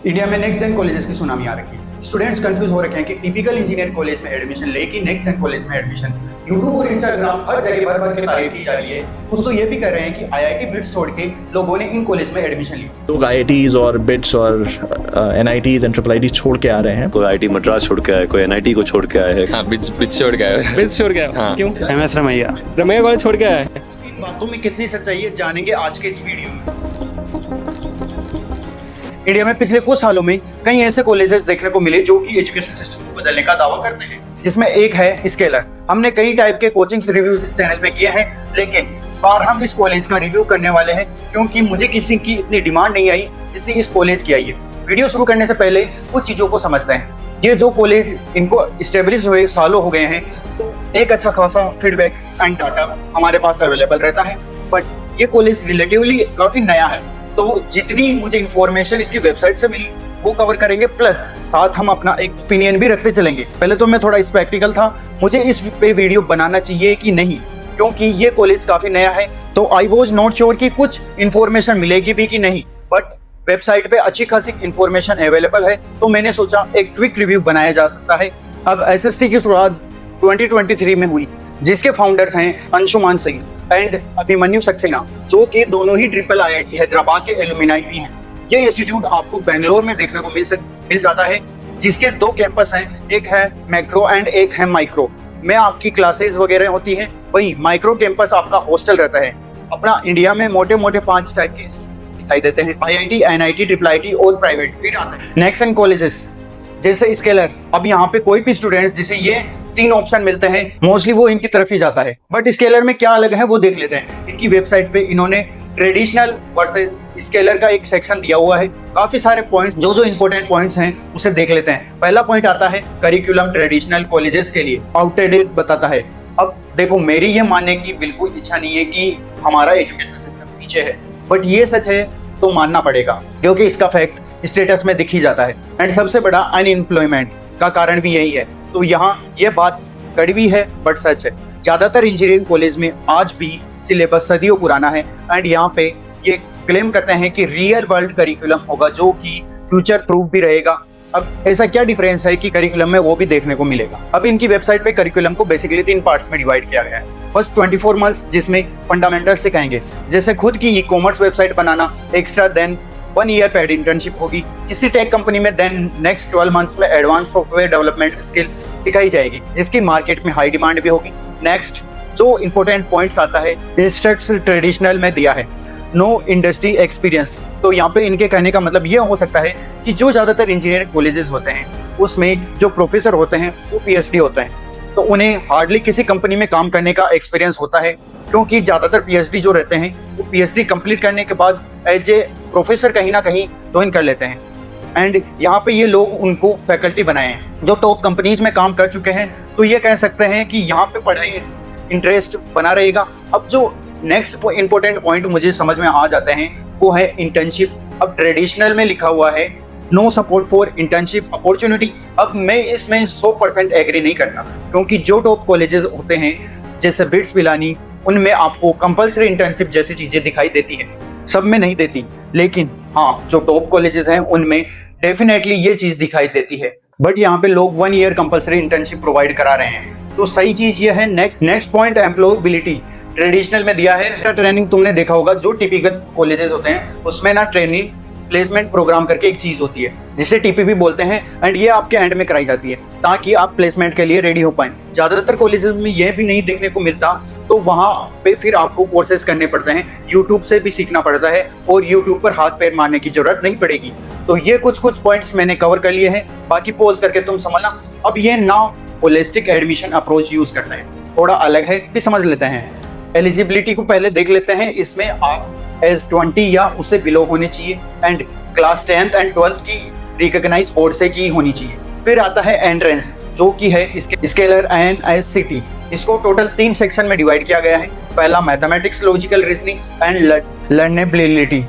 India में next gen colleges की tsunami आ रखी है। स्टूडेंट्स कंफ्यूज हो रखे हैं कि टिपिकल इंजीनियर कॉलेज में एडमिशन ले कि नेक्स्ट जेन कॉलेज में एडमिशन। यूट्यूब और इंस्टाग्राम हर जगह भर भर के तारीफ की जा रही है। कुछ तो ये भी कर रहे हैं कि आईआईटी बिट्स छोड़ के लोगों ने इन कॉलेज में एडमिशन लिया। लोग आईआईटीज और बिट्स और एनआईटीज एंड ट्रिपल आईटीज छोड़ के आ रहे हैं। कोई आईटी मद्रास छोड़ के आया है, कोई एनआईटी को छोड़ के आया है। हाँ, बिट्स छोड़ के आया है। बिट्स छोड़ के आया। हाँ, क्यों? एमएस रमैया कॉलेज छोड़ के आया है। इन बातों में कितनी सच्चाई है जानेंगे आज के इस वीडियो में। इंडिया में पिछले कुछ सालों में कई ऐसे कॉलेजेस देखने को मिले जो कि एजुकेशन सिस्टम को बदलने का दावा करते हैं, जिसमें एक है स्केलर। हमने कई टाइप के कोचिंग रिव्यूज इस चैनल पे किए हैं, लेकिन इस बार हम इस कॉलेज का रिव्यू करने वाले हैं क्योंकि मुझे किसी की इतनी डिमांड नहीं आई जितनी इस कॉलेज की आई है। वीडियो शुरू करने से पहले कुछ चीजों को समझते हैं। ये जो कॉलेज इनको स्टेब्लिश हुए सालों हो गए हैं, तो एक अच्छा खासा फीडबैक एंड डाटा हमारे पास अवेलेबल रहता है, बट ये कॉलेज रिलेटिवली काफी नया है, तो जितनी मुझे इन्फॉर्मेशन इसकी वेबसाइट से मिली वो कवर करेंगे, प्लस साथ हम अपना एक ओपिनियन भी रखते चलेंगे। पहले तो मैं थोड़ा स्पेक्टिकल था, मुझे इस पे वीडियो बनाना चाहिए कि नहीं, क्योंकि ये कॉलेज काफी नया है, तो आई वॉज नॉट श्योर कि कुछ इन्फॉर्मेशन मिलेगी भी कि नहीं, बट वेबसाइट पे अच्छी खासी इन्फॉर्मेशन अवेलेबल है, तो मैंने सोचा एक क्विक रिव्यू बनाया जा सकता है। अब एसएसटी की शुरुआत 2023 में हुई, जिसके फाउंडर्स हैं अंशुमान सिंह एंड अभिमन्यु सक्सेना, जो कि दोनों ही ट्रिपल आईआईटी हैदराबाद के एलुमिनाई भी हैं। ये इंस्टीट्यूट आपको बेंगलोर में देखने को मिल जाता है, जिसके दो कैंपस हैं, एक है मैक्रो एंड एक है माइक्रो। में आपकी क्लासेस वगैरह होती हैं, वही माइक्रो कैंपस आपका हॉस्टल रहता है। अपना इंडिया में मोटे मोटे 5 टाइप के दिखाई देते हैं, आईआईटी, एनआईटी, ट्रिपल आईटी और प्राइवेट। फिर आते हैं नेक्स्ट एंड कॉलेजेस जैसे स्केलर। अब यहाँ पे कोई भी स्टूडेंट जिसे ये 3 ऑप्शन मिलते हैं, मोस्टली वो इनकी तरफ ही जाता है। बट स्केलर में क्या अलग है वो देख लेते हैं। इनकी वेबसाइट पे इन्होंने ट्रेडिशनल वर्सेस स्केलर का एक सेक्शन दिया हुआ है। काफी सारे पॉइंट्स जो इंपॉर्टेंट पॉइंट्स हैं उसे देख लेते हैं। पहला पॉइंट आता है करिकुलम ट्रेडिशनल कॉलेजेस के लिए आउटडेटेड बताता है। अब देखो, मेरी ये मानने की बिल्कुल इच्छा नहीं है कि हमारा एजुकेशन सिस्टम पीछे है, बट ये सच है तो मानना पड़ेगा, क्योंकि इसका फैक्ट स्टेटस में दिख ही जाता है। एंड सबसे बड़ा अनएम्प्लॉयमेंट का कारण भी यही है। तो यहाँ ये बात कड़वी है बट सच है। ज्यादातर इंजीनियरिंग कॉलेज में आज भी सिलेबस सदियों पुराना है, एंड यहाँ पे ये क्लेम करते हैं कि रियल वर्ल्ड करिकुलम होगा जो कि फ्यूचर प्रूफ भी रहेगा। अब ऐसा क्या डिफरेंस है कि करिकुलम में वो भी देखने को मिलेगा। अब इनकी वेबसाइट पे करिकुलम को बेसिकली 3 पार्ट्स में डिवाइड किया गया है। फर्स्ट 24 मंथ्स, जिसमें फंडामेंटल सिखाएंगे, जैसे खुद की ई कॉमर्स वेबसाइट बनाना। Extra then 1 year paid internship होगी किसी टेक कंपनी में। देन नेक्स्ट 12 मंथ्स में एडवांस सॉफ्टवेयर डेवलपमेंट स्किल सिखाई जाएगी, जिसकी मार्केट में हाई डिमांड भी होगी। नेक्स्ट जो इंपॉर्टेंट पॉइंट्स आता है, इंस्ट्रक्टर ट्रेडिशनल में दिया है नो इंडस्ट्री एक्सपीरियंस। तो यहाँ पे इनके कहने का मतलब ये हो सकता है कि जो ज़्यादातर इंजीनियरिंग कॉलेजेस होते हैं उसमें जो प्रोफेसर होते हैं वो पीएचडी होते हैं, तो उन्हें हार्डली किसी कंपनी में काम करने का एक्सपीरियंस होता है, क्योंकि ज़्यादातर पीएचडी जो रहते हैं वो पीएचडी कंप्लीट करने के बाद एज ए प्रोफेसर कहीं ना कहीं ज्वाइन कर लेते हैं। एंड यहाँ पे ये लोग उनको फैकल्टी बनाए हैं जो टॉप कंपनीज में काम कर चुके हैं, तो ये कह सकते हैं कि यहाँ पे पढ़ाई इंटरेस्ट बना रहेगा। अब जो नेक्स्ट इंपॉर्टेंट पॉइंट मुझे समझ में आ जाते हैं वो है इंटर्नशिप। अब ट्रेडिशनल में लिखा हुआ है no support for internship opportunity. अब मैं इसमें 100% एग्री नहीं करता, क्योंकि जो टॉप कॉलेजेस होते हैं जैसे बिट्स पिलानी, उनमें आपको कंपल्सरी इंटर्नशिप जैसी चीज़ें दिखाई देती है। सब में नहीं देती, लेकिन हाँ जो टॉप कॉलेजेस हैं उनमें डेफिनेटली ये चीज़ दिखाई देती है। बट यहाँ पे लोग 1 ईयर कंपल्सरी इंटर्नशिप प्रोवाइड करा रहे हैं, तो सही चीज़ ये है। Next point employability. ट्रेडिशनल में दिया है ट्रेनिंग। तुमने देखा होगा जो टिपिकल कॉलेजेस होते हैं उसमें ना ट्रेनिंग प्लेसमेंट प्रोग्राम करके एक चीज़ होती है जिसे टीपीपी बोलते हैं, एंड ये आपके एंड में कराई जाती है ताकि आप प्लेसमेंट के लिए रेडी हो पाएं। ज़्यादातर कॉलेजेस में यह भी नहीं देखने को मिलता, तो वहाँ पे फिर आपको कोर्सेज करने पड़ते हैं, यूट्यूब से भी सीखना पड़ता है, और यूट्यूब पर हाथ पैर मारने की जरूरत नहीं पड़ेगी। तो ये कुछ पॉइंट्स मैंने कवर कर लिए हैं, बाकी पॉज करके तुम समझना। अब ये ना होलिस्टिक एडमिशन अप्रोच यूज करते हैं, थोड़ा अलग है, भी समझ लेते हैं। एलिजिबिलिटी को पहले देख लेते हैं। इसमें आप एज 20 या उससे बिलो होने चाहिए, and class 10th and 12th की रिकॉग्नाइज बोर्ड से की होनी चाहिए। फिर आता है एंट्रेंस, जो कि है स्केलर NSCT। इसको टोटल 3 सेक्शन में डिवाइड किया गया है। पहला मैथमेटिक्स, लॉजिकल रीजनिंग एंड लर्नेबिलिटी।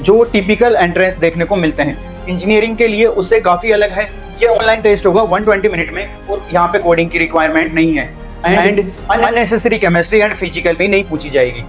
जो टिपिकल एंट्रेंस देखने को मिलते हैं इंजीनियरिंग के लिए उससे काफ़ी अलग है। ये ऑनलाइन टेस्ट होगा 120 मिनट में, और यहाँ पे कोडिंग की रिक्वायरमेंट नहीं है, and unnecessary chemistry and physical भी नहीं पूछी जाएगी।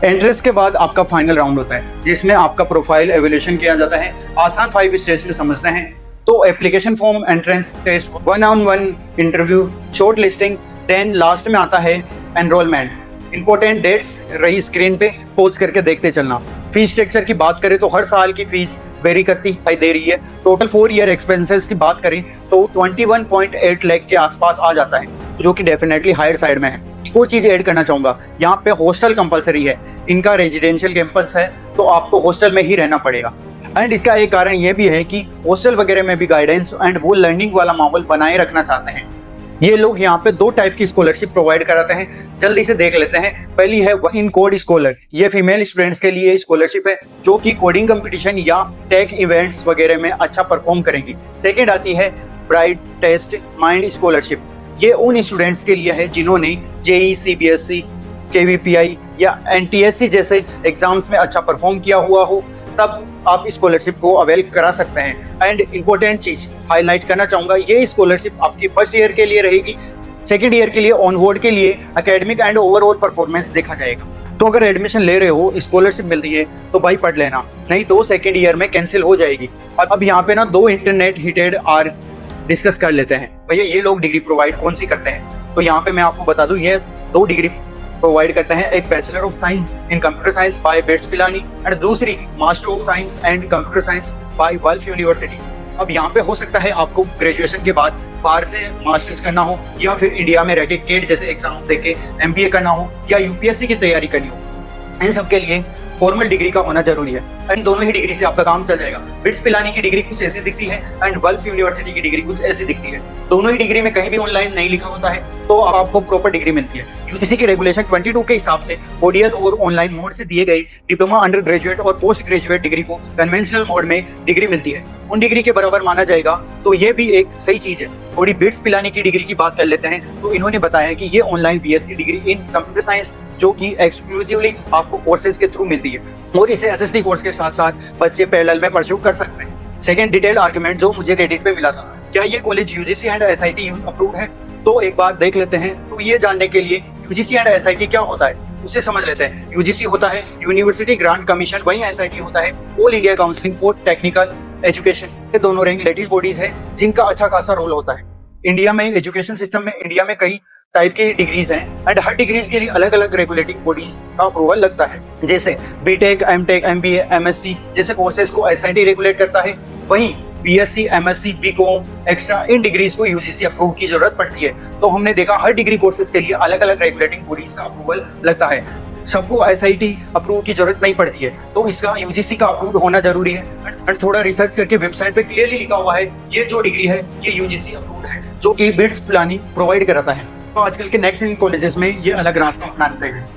एंट्रेंस के बाद आपका फाइनल राउंड होता है जिसमें आपका प्रोफाइल एवेल्यूशन किया जाता है। आसान 5 स्टेज में समझते हैं तो application form, entrance test, 1-on-1 interview, short listing, then last में आता है एनरोलमेंट। इंपॉर्टेंट डेट्स रही स्क्रीन पे, पोज करके देखते चलना। फीस स्ट्रक्चर की बात करें तो हर साल की फीस वेरी करती दिखाई दे रही है। टोटल 4 ईयर एक्सपेंसेस की बात करें तो 21.8 लाख के आसपास आ जाता है, जो कि डेफिनेटली हायर साइड में है। एक और चीज़ ऐड करना चाहूँगा, यहाँ पे हॉस्टल कंपलसरी है। इनका रेजिडेंशियल कैंपस है तो आपको हॉस्टल में ही रहना पड़ेगा। एंड इसका एक कारण ये भी है कि हॉस्टल वगैरह में भी गाइडेंस एंड वो लर्निंग वाला माहौल बनाए रखना चाहते हैं। ये लोग यहाँ पे 2 टाइप की स्कॉलरशिप प्रोवाइड कराते हैं, जल्दी से देख लेते हैं। पहली है इन कोड स्कॉलर, ये फीमेल स्टूडेंट्स के लिए स्कॉलरशिप है जो कि कोडिंग कंपटीशन या टेक इवेंट्स वगैरह में अच्छा परफॉर्म करेंगी। सेकेंड आती है ब्राइट टेस्ट माइंड स्कॉलरशिप, ये उन स्टूडेंट्स के लिए है जिन्होंने जेई, CBSE, KVPI या NTSC जैसे एग्जाम्स में अच्छा परफॉर्म किया हुआ हो, तब आप स्कॉलरशिप को अवेल करा सकते हैं। एंड इम्पोर्टेंट चीज हाईलाइट करना चाहूँगा, ये स्कॉलरशिप आपकी फर्स्ट ईयर के लिए रहेगी। सेकेंड ईयर के लिए ऑनबोर्ड के लिए एकेडमिक एंड ओवरऑल परफॉर्मेंस देखा जाएगा। तो अगर एडमिशन ले रहे हो, स्कॉलरशिप मिल रही है तो भाई पढ़ लेना, नहीं तो सेकेंड ईयर में कैंसिल हो जाएगी। अब यहाँ पे ना 2 इंटरनेट हिटेड आर डिस्कस कर लेते हैं। भैया ये लोग डिग्री प्रोवाइड कौन सी करते हैं, तो यहाँ पे मैं आपको बता दूं, ये 2 डिग्री प्रोवाइड करते हैं। एक bachelor of science in computer science by BITS Pilani and दूसरी master of science and computer science by Woolf university. अब यहाँ पे हो सकता है आपको ग्रेजुएशन के बाद बाहर से मास्टर्स करना हो या फिर इंडिया में रह के केट जैसे एग्जाम देके MBA करना हो या UPSC की तैयारी करनी हो। इन सब के लिए फॉर्मल डिग्री का होना जरूरी है एंड दोनों ही डिग्री से आपका काम चल जाएगा। बिट्स पिलानी की डिग्री कुछ ऐसी दिखती है एंड वल्फ यूनिवर्सिटी की डिग्री कुछ ऐसी दिखती है। दोनों ही डिग्री में कहीं भी ऑनलाइन नहीं लिखा होता है तो आपको प्रॉपर डिग्री मिलती है। यूजीसी की रेगुलेशन 22 के हिसाब से ODL और ऑनलाइन मोड से दिए गए डिप्लोमा, अंडर ग्रेजुएट और पोस्ट ग्रेजुएट डिग्री को कन्वेंशनल मोड में डिग्री मिलती है, उन डिग्री के बराबर माना जाएगा। तो ये भी एक सही चीज है। थोड़ी बिट्स पिलानी की डिग्री की बात कर लेते हैं तो इन्होंने बताया कि ये online BSc degree in computer science जो कि एक्सक्लूसिवली आपको कोर्सेज के थ्रू मिलती है और इसे SST कोर्स के साथ साथ बच्चे पैरेलल में परस्यू कर सकते हैं। सेकंड डिटेल आर्गुमेंट जो मुझे रेडिट पे मिला था, क्या ये college UGC and SIT approved है, तो एक बार देख लेते हैं। तो ये जानने के लिए UGC एंड SIT क्या होता है उसे समझ लेते हैं। UGC होता है यूनिवर्सिटी ग्रांट कमीशन, वहीं SIT होता है all India counselling for technical education. ये दोनों रेगुलेटरी बॉडीज है जिनका अच्छा खासा रोल होता है। इंडिया में एजुकेशन सिस्टम में इंडिया में कई टाइप की डिग्रीज हैं एंड हर डिग्रीज के लिए अलग अलग रेगुलेटिंग बॉडीज का अप्रूवल लगता है। जैसे BTech, MTech, MBA, MSc जैसे कोर्सेज को SIT रेगुलेट करता है, वहीं BSc, MSc, BCom एक्स्ट्रा इन डिग्रीज को UGC अप्रूव की जरूरत पड़ती है। तो हमने देखा हर डिग्री कोर्सेज के लिए अलग अलग रेगुलेटिंग बॉडीज का अप्रूवल लगता है। सबको SIT अप्रूव की जरूरत नहीं पड़ती है, तो इसका UGC का अप्रूव होना जरूरी है। एंड थोड़ा रिसर्च करके वेबसाइट पे क्लियरली लिखा हुआ है ये जो डिग्री है ये UGC अप्रूव्ड है, जो कि बिट्स पिलानी प्रोवाइड कराता है। तो आजकल के नेक्स्ट इन कॉलेजेस में ये अलग रास्ता अपनाते हैं,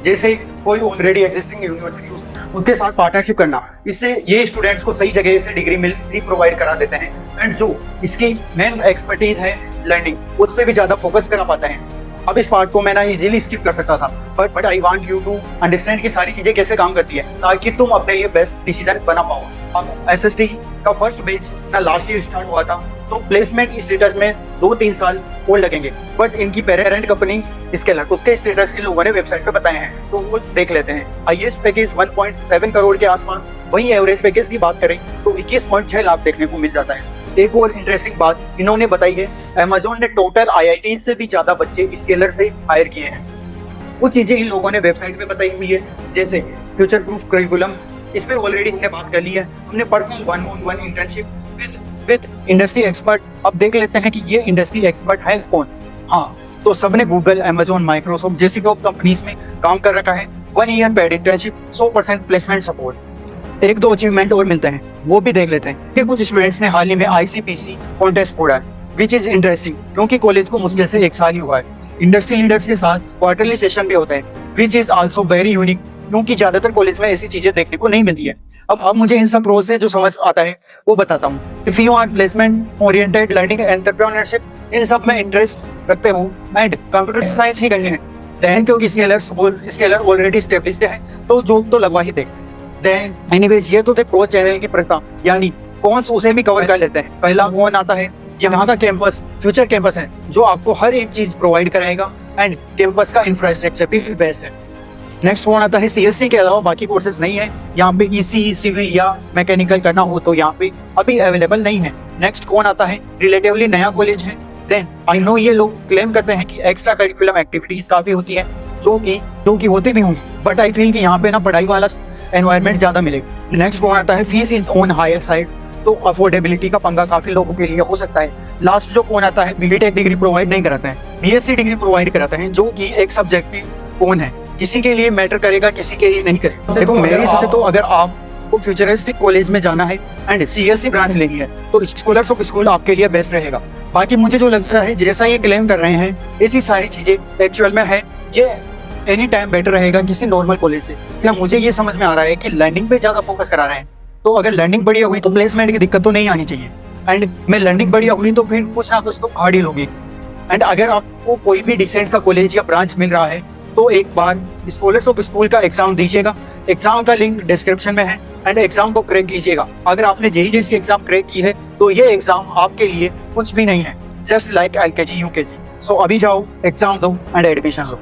जैसे कोई ऑलरेडी एग्जिस्टिंग यूनिवर्सिटी उसके साथ पार्टनरशिप करना, इससे ये स्टूडेंट्स को सही जगह से डिग्री भी प्रोवाइड करा देते हैं एंड जो इसकी मेन एक्सपर्टीज है लर्निंग उस पर भी ज़्यादा फोकस करा पाते हैं। अब इस पार्ट को मैं ना इजीली स्किप कर सकता था, but I want you to understand कि सारी चीज़ें कैसे काम करती है ताकि तुम अपने लिए बेस्ट डिसीजन बना पाओ। अब SST का फर्स्ट बैच ना लास्ट ईयर स्टार्ट हुआ था, तो प्लेसमेंट स्टेटस में 2-3 साल और लगेंगे, बट इनकी पेरेंट कंपनी स्केलर उसके स्टेटस इन लोगों ने वेबसाइट पे बताए हैं, तो वो देख लेते हैं। हाईएस्ट पैकेज 1.7 करोड़ के आसपास, वहीं एवरेज पैकेज की बात करें तो 21.6 लाख देखने को मिल जाता है। एक और इंटरेस्टिंग बात इन्होंने बताई है, अमेज़न ने टोटल IIT से भी ज्यादा बच्चे स्केलर से हायर किए हैं। वो चीजें इन लोगों ने वेबसाइट पे बताई हुई है, जैसे फ्यूचर प्रूफ करिकुलम, इस पर ऑलरेडी हमने बात कर ली है। हमने personal 1-on-1 internship with industry expert. अब देख लेते हैं कि ये इंडस्ट्री एक्सपर्ट है कौन। हाँ, तो सबने गूगल, अमेज़न, माइक्रोसॉफ्ट जैसी टॉप कंपनीज में काम कर रखा है। 1 year paid internship, 100% placement support. 1-2 achievement और मिलते हैं, वो भी देख लेते हैं कि कुछ स्टूडेंट्स ने हाल ही में ICPC कॉन्टेस्ट फोड़ा है, विच इज इंटरेस्टिंग क्योंकि कॉलेज को मुश्किल से 1 साल ही हुआ है। इंडस्ट्री लीडर्स के साथ क्वार्टरली सेशन भी होते हैं, which is also very unique क्योंकि ज्यादातर कॉलेज में ऐसी चीजें देखने को नहीं मिलती है। अब मुझे इन सब प्रोज से जो समझ आता है वो बताता हूँ। If you are placement oriented learning entrepreneurship, इन सब में इंटरेस्ट रखते हो एंड कंप्यूटर साइंस ही करनी है, देन क्योंकि स्केलर ऑलरेडी एस्टेब्लिश्ड है तो जॉब तो लगवा ही दे। देन एनीवेज ये तो थे प्रो चैनल की प्रथा, यानी कौन उसे भी कवर कर लेते हैं। पहला कौन आता है, यहाँ का कैंपस फ्यूचर कैंपस है जो आपको हर एक चीज प्रोवाइड कराएगा एंड कैंपस का इंफ्रास्ट्रक्चर भी बेस्ट है। नेक्स्ट वन आता है CSC के अलावा बाकी कोर्सेज नहीं है यहाँ पे। EC, सिविल या मैकेनिकल करना हो तो यहाँ पे अभी अवेलेबल नहीं है। नेक्स्ट कौन आता है, रिलेटिवली नया कॉलेज है। देन आई नो ये लोग क्लेम करते हैं कि एक्स्ट्रा करिकुलम एक्टिविटीज काफी होती है, जो कि होते भी होंगे, बट आई फील कि यहाँ पे ना पढ़ाई वाला एनवायरनमेंट ज्यादा मिलेगा। नेक्स्ट कौन आता है, fees is on higher side, तो अफोर्डेबिलिटी का पंगा काफी लोगों के लिए हो सकता है। लास्ट जो कौन आता है, BTech डिग्री प्रोवाइड नहीं कराता है, BSc डिग्री प्रोवाइड कराता है, जो कि एक सब्जेक्टिव कौन है, किसी के लिए मैटर करेगा, किसी के लिए नहीं करेगा। देखो मेरे हिसाब से तो अगर आपको फ्यूचरिस्टिक कॉलेज में जाना है एंड CSC ब्रांच लेनी है तो स्कॉलर्स ऑफ स्कूल आपके लिए बेस्ट रहेगा। बाकी मुझे जो लगता है जैसा ये क्लेम कर रहे हैं ऐसी सारी चीजें एक्चुअल में है, ये एनी टाइम बेटर रहेगा किसी नॉर्मल कॉलेज से। क्या मुझे ये समझ में आ रहा है कि लर्निंग पे ज्यादा फोकस करा रहे हैं, तो अगर लर्निंग बढ़िया हुई तो प्लेसमेंट की दिक्कत तो नहीं आनी चाहिए। एंड में लर्निंग बढ़िया हुई तो फिर कुछ ना कुछ तो खाड़ ही लोगे। एंड अगर आपको कोई भी डिसेंट सा कॉलेज या ब्रांच मिल रहा है तो एक बार स्कॉलर्स ऑफ स्कूल का एग्जाम दीजिएगा। एग्जाम का लिंक डिस्क्रिप्शन में है एंड एग्जाम को क्रैक कीजिएगा। अगर आपने JEE जैसी एग्जाम क्रैक की है तो ये एग्जाम आपके लिए कुछ भी नहीं है, जस्ट लाइक LKG UKG। सो अभी जाओ, एग्जाम दो एंड एडमिशन लो।